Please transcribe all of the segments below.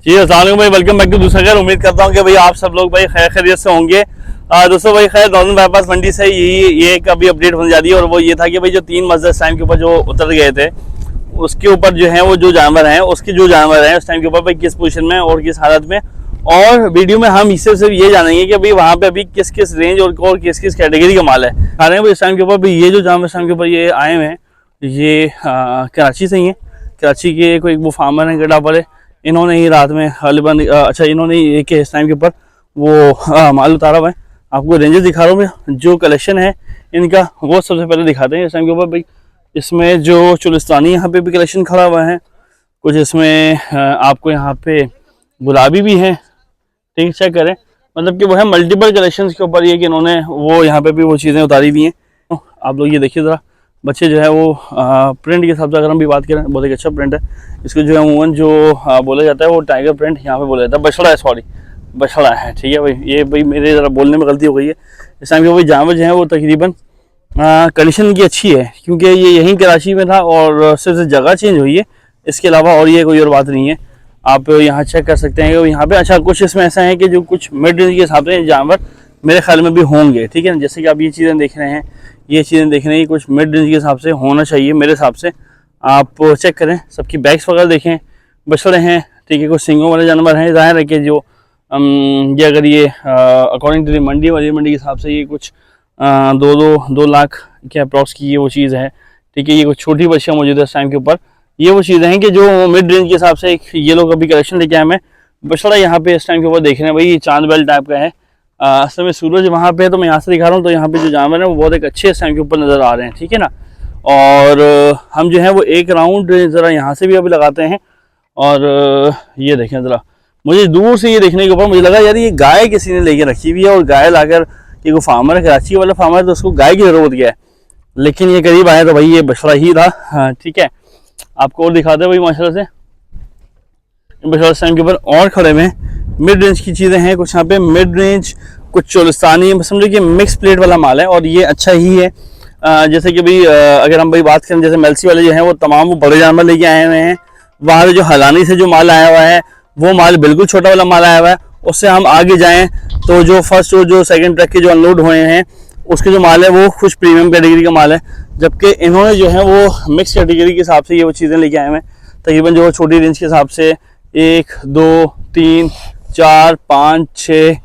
जी अस्सलाम वालेकुम भाई, वेलकम बैक टू दूसरा घर। उम्मीद करता हूँ कि भाई आप सब लोग भाई खैर खैरियत से होंगे। दोस्तों भाई खैर नॉर्दर्न बाईपास मंडी से ये एक अभी अपडेट होने जा रही है और वो ये था कि भाई जो 3 मस्जिद टाइम के ऊपर जो उतर गए थे उसके ऊपर जो है वो जो जानवर हैं उसके जो जानवर हैं उस टाइम के ऊपर भाई किस पोजीशन में और किस हालत में, और वीडियो में हम इससे सिर्फ ये जानेंगे कि भाई वहाँ पे अभी किस किस रेंज और किस किस कैटेगरी का माल है आ रहे हैं भाई इस टाइम के ऊपर। भाई ये जो जानवर इस टाइम के ऊपर ये आए हुए हैं ये कराची से ही है। कराची के कोई वो फार्मर हैं गड्ढा वाले, इन्होंने ही रात में गालिबन इन्होंने एक इस टाइम के ऊपर वो माल उतारा हुआ है। आपको रेंजेस दिखा रहा हूँ मैं, जो कलेक्शन है इनका वो सबसे पहले दिखाते हैं इस टाइम के ऊपर। भाई इसमें जो चुलिस्तानी यहाँ पे भी कलेक्शन खड़ा हुआ है, कुछ इसमें आपको यहाँ पे गुलाबी भी है, ठीक चेक करें। मतलब कि वो है मल्टीपल कलेक्शन के ऊपर ये कि इन्होंने वो यहाँ पे भी वो चीज़ें उतारी हुई हैं। आप लोग ये देखिए ज़रा, बच्चे जो है वो प्रिंट के हिसाब से अगर हम भी बात करें बहुत एक अच्छा प्रिंट है। इसको जो है अमूमन जो बोला जाता है वो टाइगर प्रिंट यहाँ पे बोला जाता है, बछड़ा है, सॉरी बछड़ा है, ठीक है भाई। ये भाई मेरे ज़रा बोलने में गलती हो गई है। इस टाइम के भाई जानवर जो है वो तकरीबन कंडीशन इनकी अच्छी है क्योंकि ये यहीं कराची में था और सिर्फ जगह चेंज हुई है, इसके अलावा और ये कोई और बात नहीं है। आप यहाँ चेक कर सकते हैं कि यहाँ पे अच्छा कुछ इसमें ऐसा है कि जो कुछ मिड रेंज के हिसाब से जानवर मेरे ख्याल में भी होंगे, ठीक है ना। जैसे कि आप ये चीज़ें देख रहे हैं, ये चीज़ें देख रहे हैं, कुछ मिड रेंज के हिसाब से होना चाहिए मेरे हिसाब से। आप चेक करें, सबकी बैग्स वगैरह देखें, बछड़े हैं, ठीक है, कुछ सिंगों वाले जानवर हैं। ज़ाहिर है कि जो ये अगर ये अकॉर्डिंग टू मंडी के हिसाब से ये कुछ 2 लाख के अप्रॉक्स की ये वो चीज़ है, ठीक है। ये कुछ छोटी बच्चियाँ मौजूद है इस टाइम के ऊपर। ये वो चीज़ें हैं कि जो मिड रेंज के हिसाब से एक ये लोग अभी कलेक्शन लेके आए हैं। बछड़ा यहाँ पे इस टाइम के ऊपर देख रहे हैं भाई, ये चांद बेल टाइप का है। असल में सूरज वहाँ पे है तो मैं यहाँ से दिखा रहा हूँ, तो यहाँ पे जो जानवर हैं वो बहुत एक अच्छे इस टाइम के ऊपर नज़र आ रहे हैं, ठीक है ना। और हम जो है वो एक राउंड ज़रा यहाँ से भी अभी लगाते हैं और ये देखें ज़रा, मुझे दूर से ये देखने के ऊपर मुझे लगा यार ये गाय किसी ने लेके रखी हुई है और गाय लाकर, ये कोई फार्मर है कराची वाला फार्मर है तो उसको गाय की ज़रूरत क्या है, लेकिन ये करीब आया तो भाई ये बछड़ा ही था। हाँ ठीक है, आपको और दिखाते हैं भाई माशाल्लाह से बछड़ा टाइम के ऊपर और खड़े हुए हैं। मिड रेंज की चीज़ें हैं कुछ यहाँ पे, मिड रेंज कुछ चोलिस्तानी, समझो कि मिक्स प्लेट वाला माल है और ये अच्छा ही है। जैसे कि भाई अगर हम भाई बात करें, जैसे मेल्सी वाले जो हैं वो तमाम वो बड़े जानवर लेके आए हुए हैं। वहाँ से जो हलानी से जो माल आया हुआ है वो माल बिल्कुल छोटा वाला माल आया हुआ है। उससे हम आगे जाएँ तो जो फर्स्ट और जो सेकेंड ट्रक के जो अनलोड हुए हैं उसके जो माल है वो कुछ प्रीमियम कैटेगरी का माल है, जबकि इन्होंने जो है वो मिक्स कैटेगरी के हिसाब से ये वो चीज़ें लेके आए हैं। तकरीबन जो छोटी रेंज के हिसाब से 1 2 3 4 5 6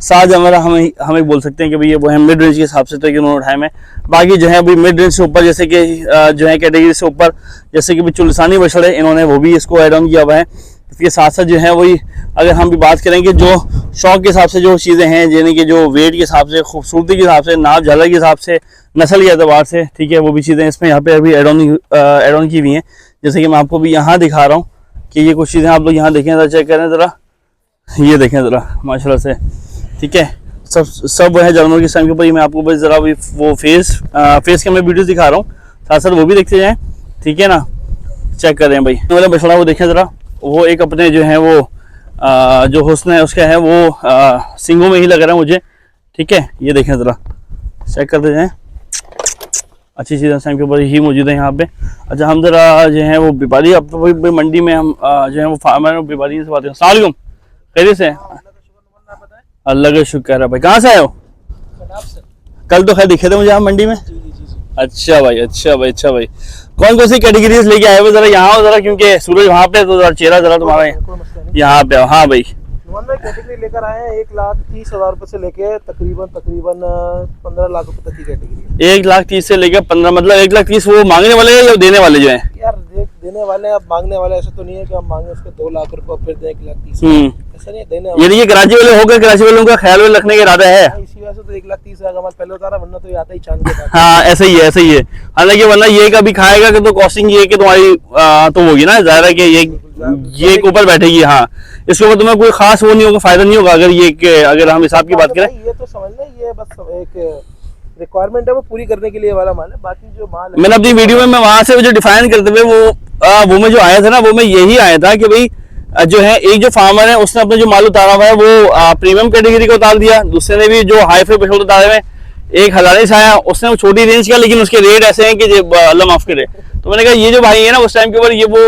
7 जानवर हम बोल सकते हैं कि भाई ये वो है मिड रेंज के हिसाब से, तो इन्होंने उठाए में। बाकी जो है भाई मिड रेंज से ऊपर जैसे कि जो है कैटेगरी से ऊपर जैसे कि भाई चुलिस्तानी बछड़े, इन्होंने वो भी इसको ऐड ऑन किया हुआ है। इसके साथ साथ जो है वही अगर हम भी बात करेंगे जो शौक के हिसाब से जो चीज़ें हैं, यानी कि जो वेट के हिसाब से, खूबसूरती के हिसाब से, नाप झालर के हिसाब से, नस्ल के अतबार से, ठीक है, वो भी चीज़ें इसमें यहाँ पे अभी ऐड ऑन की हुई हैं। जैसे कि मैं आपको भी यहाँ दिखा रहा हूँ कि ये कुछ चीज़ें आप लोग यहाँ देखें, ज़रा चेक करें, ज़रा ये देखें ज़रा माशाल्लाह से, ठीक है। सब है जानवर के टाइम के ऊपर। मैं आपको बस ज़रा वो फेस के मैं वीडियोज़ दिखा रहा हूँ, साथ साथ वो भी देखते जाएँ, ठीक है ना। चेक कर रहे हैं भाई वाला बछड़ा, वो देखें ज़रा, वो एक अपने जो है वो जो हुस्न है उसका है वो सिंगों में ही लग रहा है मुझे, ठीक है। ये देखें ज़रा, चेक करते जाएँ, अच्छी चीज़ें टाइम के ऊपर ही मौजूद है यहाँ पे। अच्छा हम ज़रा जो है वो व्यापारी, अब तो भाई मंडी में हम जो है वो फार्मर व्यापारी से बात करें। अस्सलाम वालेकुम, खैरियत से? अल्लाह का शुक्र है भाई। कहाँ से आए हो? कल तो खैर दिखे थे मुझे आप मंडी में। अच्छा भाई, अच्छा भाई, अच्छा भाई। कौन कौन सी कैटेगरीज लेके आए हो? जरा यहाँ हो जरा, क्योंकि सूरज वहाँ पे तो जरा चेहरा जरा तुम्हारा यहाँ पे। हाँ भाई, कैटेगरी लेकर आए हैं 1,30,000 रुपए से लेके तकरीबन 15 लाख रुपए तक की कैटेगरी है। 1,30,000 से लेकर 15, मतलब 1,30,000 वो मांगने वाले हैं या देने वाले जो हैं? यार देने वाले, अब मांगने वाले ऐसा तो नहीं है कि हम मांगे उसके 2 लाख रुपए फिर दें 1,30,000, ऐसा नहीं है। देने यानी ये कराची वाले हो गए, कराची वालों का ख्याल रखने का इरादा है, इसी वजह से तो 1,30,000 का माल पहले उतारा, वरना तो ये आता ही चांद के बाद। हाँ ऐसा ही है, ऐसा ही है। हालांकि वरना ये कभी खाएगा कि तो कॉस्टिंग ये कि तुम्हारी तो होगी ना, ज़ाहिर है कि ये एक ऊपर बैठेगी। हाँ, इसके ऊपर तुम्हें कोई खास वो नहीं होगा, फायदा नहीं होगा अगर हम हिसाब की बात करें। ये तो समझना, ये बस एक रिक्वायरमेंट है वो पूरी करने के लिए वाला माल है। बाकी जो माल है मैंने अपनी वीडियो में मैं वहां से जो डिफाइन करते हुए वो में जो आया था ना, वो में यही आया था कि भाई जो है एक जो फार्मर है उसने अपने जो माल उतारा हुआ है वो प्रीमियम कैटेगरी का उतार दिया, दूसरे ने भी जो हाई फाई बछड़े उतारे हुए, एक हलाने से आया उसने वो छोटी रेंज का, लेकिन उसके रेट ऐसे हैं कि अल्लाह माफ करे। तो मैंने कहा ये जो भाई है ना उस टाइम के ऊपर ये वो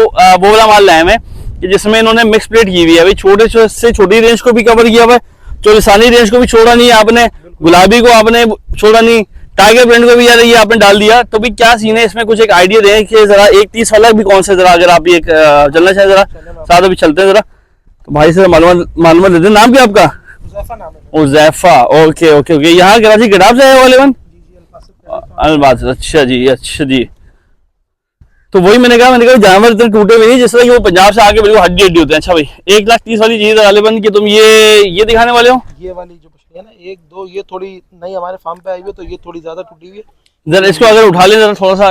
वाला माल लाए हैं, कि जिसमें इन्होंने मिक्स प्लेट की हुई है। अभी छोटे से छोटी रेंज को भी कवर किया हुआ है, चोलिसानी रेंज को भी छोड़ा नहीं है आपने, गुलाबी को आपने छोड़ा नहीं, टाइगर ब्रांड को भी यार ये आपने डाल दिया। तो भी क्या सीन है इसमें, कुछ एक आइडिया दें कि जरा एक 30 वाला भी कौन सा, जरा अगर आप ये चलना चाहे जरा साथ अभी चलते हैं जरा। तो भाई से मालूमात देते हैं। नाम क्या आपका? उज़ैफा नाम है। उज़ैफा, ओके ओके ओके। यहाँ कराची गडाब से आए वाले वन अलबाज, अच्छा जी अच्छा जी। तो वही मैंने कहा जानवर इतने टूटे हुए नहीं जिस तरह कि वो पंजाब से आके बिल्कुल हड्डी हड्डी होते हैं। अच्छा भाई 1,30,000 वाली चीज गालिबन की तुम ये दिखाने वाले हो? ये वाली जो मछली है ना, एक दो ये थोड़ी नई हमारे फार्म पे आई हुई है, तो ये थोड़ी ज्यादा टूटी हुई है। जरा इसको अगर उठा लें जरा थोड़ा सा,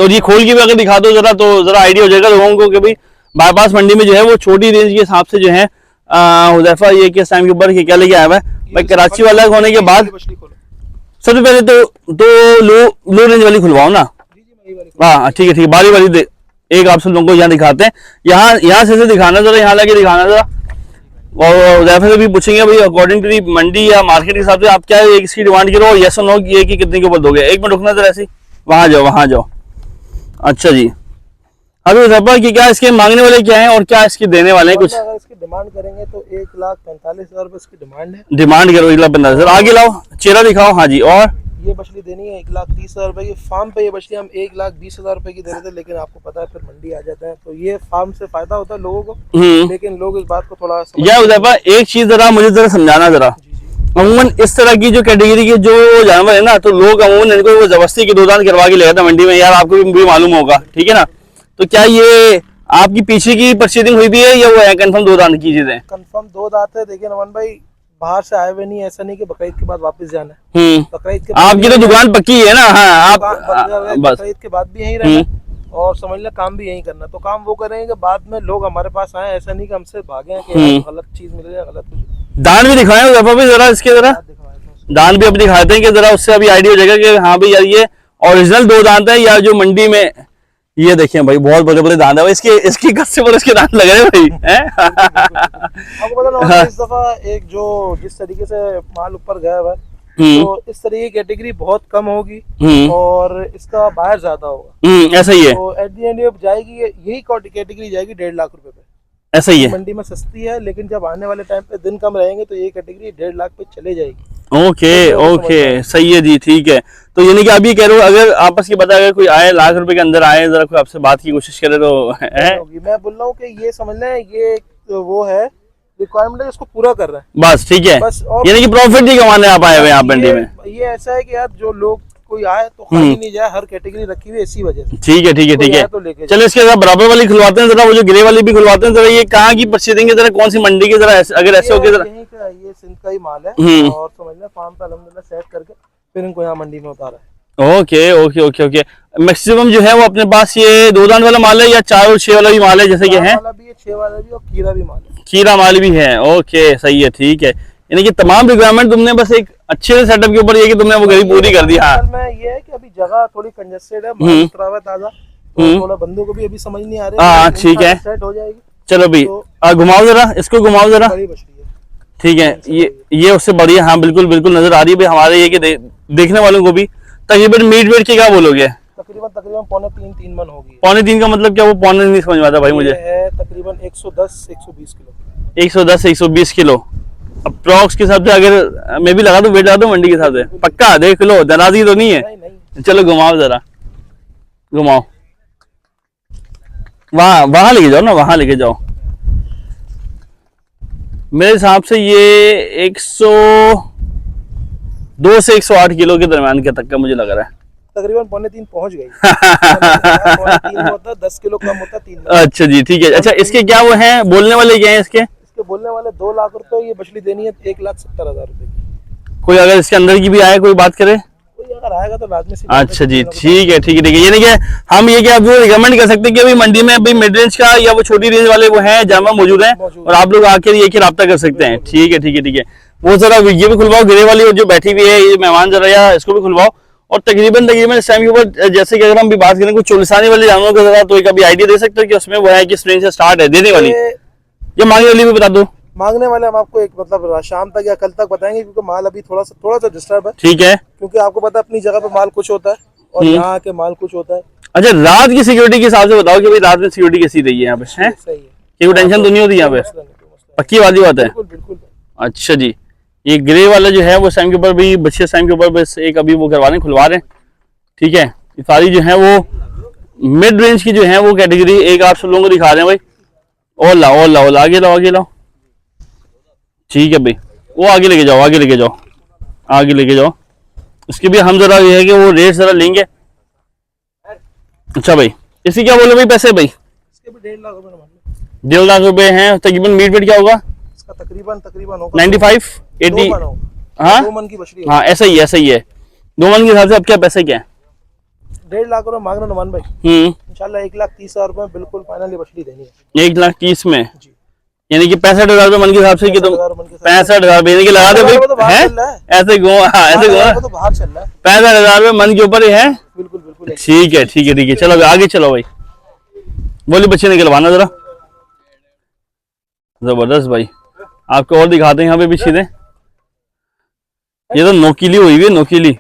और ये खोल के भी अगर दिखा दो जरा, तो जरा आइडिया हो जाएगा लोगों को कि भाई बाईपास मंडी में जो है वो छोटी रेंज के हिसाब से जो है हुज़ैफा ये किस टाइम के ऊपर क्या लेके आया हुआ है भाई। कराची वाला होने के बाद सबसे पहले तो लो रेंज वाली खुलवाओ ना। हाँ ठीक है बारी वाली एक आप सब लोगों को यहाँ दिखाते हैं। यहाँ से दिखाना जरा, यहाँ लगे दिखाना जरा। और हुज़ैफा से भी पूछेंगे भाई अकॉर्डिंग टू मंडी या मार्केट के हिसाब से आप क्या इसकी डिमांड करो, यस और नो ये कि कितने के ऊपर दोगे। एक मिनट रुकना जरा ऐसी, वहाँ जाओ। अच्छा जी अभी हुज़ैफा की क्या इसके मांगने वाले क्या हैं और क्या इसके देने वाले हैं कुछ? अगर इसकी डिमांड करेंगे तो 1,45,000 रुपए इसकी डिमांड है। डिमांड करो 1,45,000। आगे लाओ चेहरा दिखाओ। हाँ जी। और ये मछली देनी है 1,30,000 रुपए की। फार्म पे ये मछली हम 1,20,000 रुपए की दे रहे थे, लेकिन आपको पता है फिर मंडी आ जाता है, तो ये फार्म से फायदा होता है लोगों को, लेकिन लोग इस बात को थोड़ा या हुज़ैफा एक चीज जरा मुझे जरा समझाना जरा। अमूमन इस तरह की जो कैटेगरी के जो जानवर है ना, तो लोग अमूमन इनको वो जबरदस्ती की 2 दांत करवा के ले जाते हैं मंडी में। यार आपको भी मालूम होगा, ठीक है ना? तो क्या ये आपकी पीछे की परचेजिंग हुई भी है या वो है कंफर्म 2 दांत की चीजें? कंफर्म 2 दांत है। देखिए नमन भाई बाहर से आए हुए नहीं, ऐसा नहीं कि बकरीद के बाद वापस जाना है। बकरीद के आपकी तो दुकान पक्की है ना? हाँ आप बस बकरीद के बाद भी यहीं रहना और समझ ले काम भी यहीं करना। तो काम वो करेंगे कि बाद में लोग हमारे पास आए, ऐसा नहीं कि हमसे भागे हैं कि गलत चीज मिल जाए, गलत कुछ। दान भी दिखाएं हुज़ैफा भी जरा, इसके जरा दान भी अब दिखाते हैं कि जरा उससे अभी आइडिया हो जाएगा कि हाँ भाई यार ये ओरिजिनल 2 दांत है या जो मंडी में। ये देखिए भाई बहुत बड़े बड़े दांत है इसके गस्से पर इसके दांत लग रहे हैं भाई। आपको पता ना इस दफा एक जो जिस तरीके से माल ऊपर गया हुआ है, तो इस तरह की कैटेगरी बहुत कम होगी और इसका बाहर ज्यादा होगा। ऐसा ही है। तो एट दी एंड जाएगी यही कैटेगरी जाएगी 1.5 लाख रुपए पे। ऐसा ही है। मंडी में सस्ती है, लेकिन जब आने वाले टाइम पे दिन कम रहेंगे तो ये कैटेगरी 1.5 लाख पे चले जाएगी। ओके सही है जी ठीक है। तो यानी कि आप ये कह रहे हो अगर आपस की बता अगर कोई आए 1 लाख रुपए के अंदर आए, जरा कोई आपसे बात की कोशिश करे तो है? मैं बोल रहा हूँ कि ये समझ लें ये वो है रिक्वायरमेंट है, इसको पूरा कर रहा है बस ठीक है। बस यानी कि प्रॉफिट नहीं कमाने आप आए हुए यहाँ मंडी में। ये ऐसा है कि यार जो लोग कोई आए तो खाली नहीं जाए, हर कैटेगरी रखी हुई है इसी वजह से। ठीक है तो चलो इसके जरा बराबर वाली खुलवाते हैं जरा, वो जो ग्रे वाली भी खुलवाते हैं जरा। ये कहाँ की परचेजिंग है जरा, कौन सी मंडी की जरा अगर ऐसे हो गया जरा? ये सिंध का ही माल है और समझ लें फार्म पे अल्हम्दुलिल्लाह सेट करके फिर इनको यहाँ मंडी में उतारा है। ओके मैक्सिमम जो है वो अपने पास ये 2 दांत वाला माल है या 4 और 6 वाला भी माल है जैसे कि है? 6 वाला भी और खीरा भी माल है। खीरा माल भी है। ओके सही है ठीक है। यानी कि तमाम रिक्वायरमेंट तुमने बस एक अच्छे से सेटअप के ऊपर ये कि तुमने वो गरीब पूरी कर दी। हाँ ये है कि अभी जगह थोड़ी कंजेस्टेड है, माल उतरा हुआ ताजा, तो थोड़ा बंदों को भी अभी समझ नहीं आ रहा है। हाँ ठीक है सेट हो जाएगी। चलो भाई घुमाओ जरा, इसको घुमाओ जरा। ठीक है ये उससे बढ़िया। हाँ बिल्कुल नजर आ रही है भाई हमारे ये कि देखने वालों को भी। तकरीबन मीट वेट के क्या बोलोगे? तकरीबन 2.5-3 मन होगी। 2.5 का मतलब क्या? वो पौने नहीं समझ में आता भाई मुझे। है तकरीबन 110-120 किलो। 110-120 किलो अप्रॉक्स के हिसाब से। अगर मैं भी लगा दूं वेट लगा दूं मंडी के हिसाब से पक्का? देख लो नाराजगी तो नहीं है? नहीं। चलो घुमाओ जरा, घुमाओ वहां लेके जाओ ना, वहां लेके जाओ। मेरे हिसाब से ये 102 से 108 किलो के दरमियान के तक का मुझे लग रहा है। तकरीबन 2.5 पहुंच गई। 2.5 होता 10 किलो कम होता 3। अच्छा जी ठीक है। अच्छा इसके क्या वो हैं बोलने वाले क्या है इसके बोलने वाले 2 लाख रुपए। ये मछली देनी है 1,70,000 रुपए की। कोई अगर इसके अंदर की भी आए कोई बात करे? कोई अगर आएगा तो लाजमी सी। अच्छा जी ठीक है। यानी कि हम ये क्या आपको रिकमेंड कर सकते हैं कि अभी मंडी में अभी मिड रेंज का या वो छोटी रेंज वाले वो हैं जानवर मौजूद हैं और आप लोग आकर ये रब्ता कर सकते हैं। ठीक है। वो जरा ये भी खुलवाओ ग्रे वाली और जो बैठी हुई है ये मेहमान जरा, या इसको भी खुलवाओ। और तकरीबन इस टाइम के ऊपर जैसे कि अगर हम भी बात करें कुछ चोलिसानी वाले जानवरों का जरा, तो एक अभी आइडिया दे सकते हो कि उसमें वो है किस रेंज से स्टार्ट है देने वाली या मांगने वाली भी बता दो। मांगने वाले हम आपको एक मतलब शाम तक या कल तक बताएंगे, क्योंकि माल अभी थोड़ा सा डिस्टर्ब है। ठीक है। क्योंकि आपको पता है अपनी जगह पे माल कुछ होता है और यहाँ के माल कुछ होता है। अच्छा रात की सिक्योरिटी के हिसाब से बताओ कि भाई रात में सिक्योरिटी कैसी रही है यहाँ पे? सही है। ये कोई टेंशन तो नहीं होती यहाँ पे? मसला नहीं, कोई मसला नहीं। पक्की वाली बात है। बिल्कुल बिल्कुल। अच्छा जी, ये ग्रे वाला जो है वो इस टाइम के ऊपर भी बच्चे इस टाइम के ऊपर बस एक अभी वो करवा रहे हैं, खुलवा रहे हैं। ठीक है, ये सारी जो है वो मिड रेंज की जो है वो कैटेगरी एक आप सब लोगों को दिखा रहे हैं भाई। और लाओ आगे लाओ आगे लाओ। ठीक है भाई, वो आगे लेके जाओ आगे लेके जाओ आगे लेके जाओ। इसके भी हम जरा ये है कि वो रेट जरा लेंगे। अच्छा भाई, इसकी क्या बोले भाई पैसे भाई? इसके भी 1.5 लाख रुपए मान लो। 1.5 लाख रुपए हैं। तकरीबन मीट वेट क्या होगा? इसका तकरीबन होगा 95 80। 2 मन होगा। हाँ 2 मन की बछड़ी हाँ, ऐसा ही है। 2 मन के हिसाब से अब क्या पैसे क्या है? 1.5 लाख रुपए मांग रहे नुमान भाई। इंशाल्लाह 1,30,000 रुपए में बिल्कुल फाइनली बछड़ी देनी है। 1,30,000 में जी। यानी कि 65,000 रुपए मन के हिसाब से कि तुम 65,000 रुपए यानी कि लगा दे भाई है ऐसे गो। हाँ ऐसे गो, तो बाहर चल रहा है। 65,000 रुपए मन के ऊपर ही है। बिल्कुल बिल्कुल। ठीक है चलो आगे चलो भाई। बोलिए बच्चे निकलवाना जरा। जबरदस्त भाई, आपको और दिखाते हैं यहाँ पे भी चीजें। ये तो नोकीली हुई हुई है, नोकीली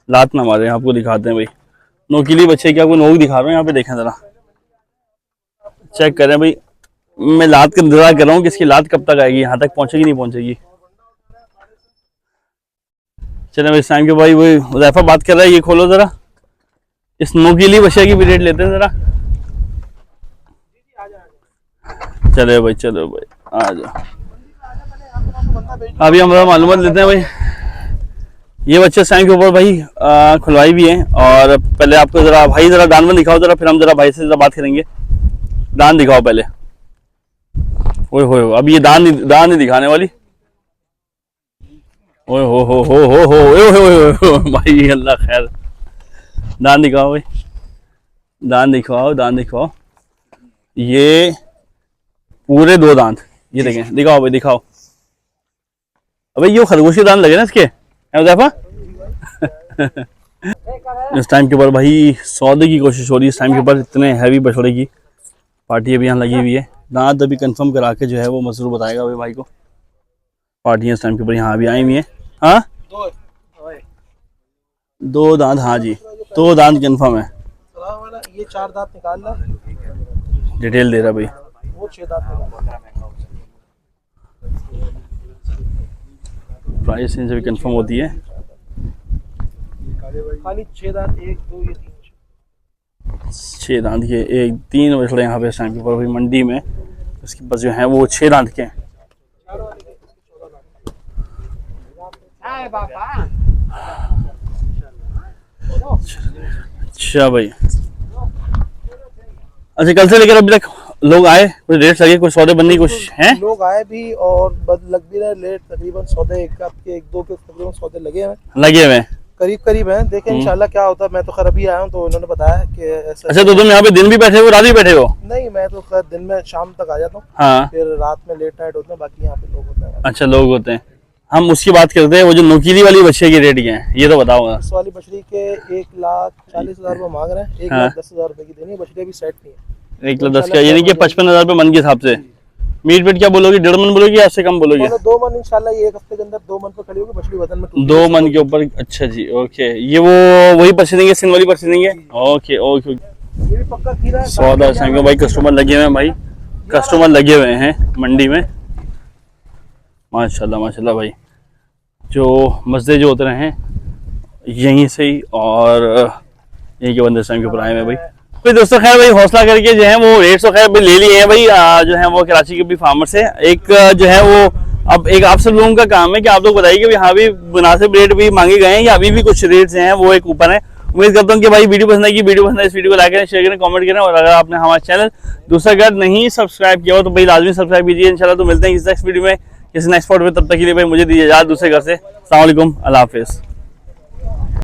लात ना मारे। आपको दिखाते हैं भाई नोकीली बच्चे की, आपको नोक दिखा रहा हूँ। यहाँ पे देखें जरा, चेक करें भाई। मैं लात का इंतजार कर रहा हूँ कि इसकी लात कब तक आएगी, यहाँ तक पहुंचेगी नहीं पहुंचेगी। चले भाई, इस टाइम के भाई वही हुज़ैफा बात कर रहा है। ये खोलो जरा, इस नोकीली बच्चे की भी रेट लेते हैं जरा। चलो भाई आ जाओ। अभी हम मालूमात लेते हैं भाई। ये बच्चे टाइम के ऊपर भाई खुलवाई भी है। और पहले आपको जरा भाई जरा दान में दिखाओ जरा, फिर हम जरा भाई से जरा बात करेंगे। दान दिखाओ पहले। ओए हो, अब ये दान नहीं दिखाने वाली। ओए हो भाई, अल्लाह खैर। दान दिखाओ भाई, दान दिखाओ। ये पूरे 2 दांत, ये देखें, दिखाओ भाई दिखाओ। अबे ये खरगोश के दांत लगे ना इसके, इस टाइम के ऊपर भाई सौदे की कोशिश हो रही है। इस टाइम के ऊपर इतने हैवी बछड़े की पार्टी अभी यहाँ लगी हुई है। दांत अभी कंफर्म करा के जो है वो मसरूर बताएगा अभी भाई को। पार्टियाँ इस टाइम के ऊपर यहाँ अभी आई हुई है। हाँ 2 दांत, हाँ जी 2 दांत कंफर्म है। ये 4 दांत निकाल ला, डिटेल दे रहा भाई। वो 6 दांत निकाल। प्राइस इनसे भी कंफर्म होती है। खाली 6 दांत, 1 2 ये 3 6 दांत के 3 बछड़े यहाँ पे इस टाइम के ऊपर भाई मंडी में। इसके पास जो है वो 6 दांत के हैं। अच्छा भाई, अच्छा कल से लेकर अभी तक लोग आए, कुछ रेट लगे, कुछ सौदे बनने की कोशिश है? लोग आए भी और लग भी रहे लेट। तकरीबन सौदे एक दो के तकरीबन सौदे लगे हुए करीब हैं। देखें इंशाल्लाह क्या होता है। मैं तो खैर अभी आया हूँ तो इन्होंने बताया कि ऐसा। अच्छा, तो तुम यहाँ पे दिन भी बैठे हो रात भी बैठे हो? नहीं, मैं तो खैर दिन में शाम तक आ जाता हूँ। हाँ, फिर रात में लेट नाइट होते हैं, बाकी यहाँ पे लोग होते हैं। अच्छा लोग होते हैं। हम उसकी बात करते हैं, वो जो नोकीली वाली बच्चे की रेट क्या है ये तो बताओ। इस वाली बछड़ी के 1,40,000 रुपए मांग रहे हैं। 1,10,000 रुपए की देनी है। बछड़ी अभी सेट नहीं है। 1,10,000 का यानी कि 55,000 रुपए मन के हिसाब से। मीट वेट क्या बोलोगे, 1.5 मन बोलोगे या उससे कम बोलोगे? 2 मन इंशाल्लाह ये 1 हफ्ते के अंदर 2 मन पे खड़ी होगी बछड़ी, वजन में 2 मन के ऊपर। अच्छा जी, ओके। ये वो वही पर्ची देंगे, सिंध वाली पर्ची देंगे। ओके। ये भी पक्का खीरा है। सौदा संग भाई, कस्टमर लगे हुए हैं भाई, कस्टमर लगे हुए हैं मंडी में। माशाल्लाह भाई, जो मसदे जो होते रहे हैं यहीं से ही, और यहीं के बंदे टाइम के ऊपर आए हैं भाई। तो दोस्तों खैर भाई हौसला करके जो है वो रेट तो खैर ले लिए हैं भाई। जो है वो कराची के भी फार्मर से एक जो है वो, अब एक आप सब लोगों का काम है कि आप लोग बताइए कि यहाँ भी मुनासिब रेट भी मांगे गए हैं या अभी भी कुछ रेट्स हैं वो एक ऊपर है। उम्मीद करता हूँ कि भाई वीडियो पसंद आएगी। वीडियो पसंद है इस वीडियो को लाइक करें, शेयर करें, कमेंट करें। और अगर आपने हमारा चैनल दूसरा अगर नहीं सब्सक्राइब किया हो तो भाई लाजमी सब्सक्राइब कीजिए। इंशाल्लाह तो मिलते हैं इस नेक्स्ट वीडियो में किसी नेक्स्ट स्पॉट में। तब तक के लिए भाई मुझे दीजिए इजाज़त दूसरे घर से। अस्सलाम वालेकुम, अल्लाह हाफिज़।